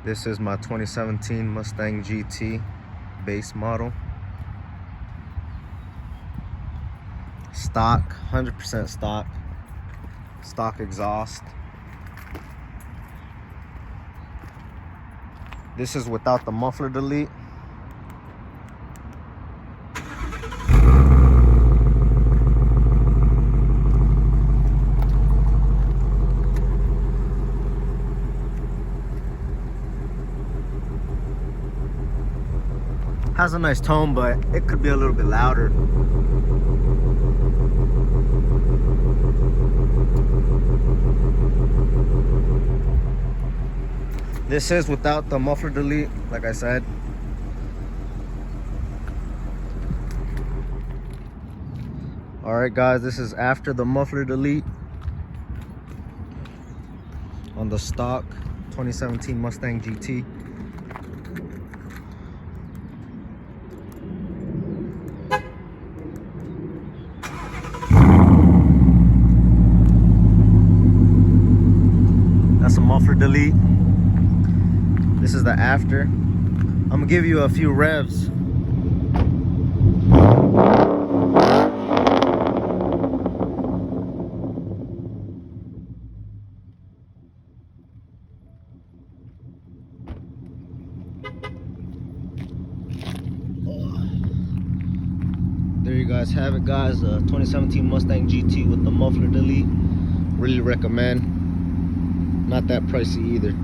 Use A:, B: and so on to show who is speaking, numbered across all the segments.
A: This is my 2017 Mustang GT base model. Stock, 100% stock. Stock exhaust. This is without the muffler delete. Has a nice tone, but it could be a little bit louder. This is without the muffler delete, like I said. Alright guys, this is after the muffler delete on the stock 2017 Mustang GT. That's a muffler delete. This is the after. I'm gonna give you a few revs. There you guys have it, guys. 2017 Mustang GT with the muffler delete. Really recommend. Not that pricey either.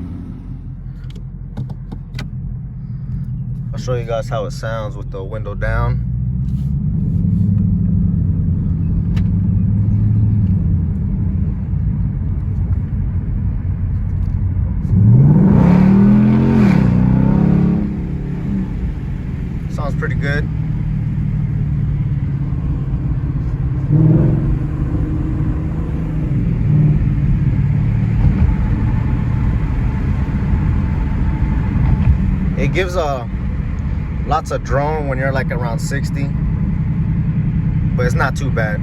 A: I'll show you guys how it sounds with the window down. Sounds pretty good. It gives lots of drone when you're like around 60, but it's not too bad.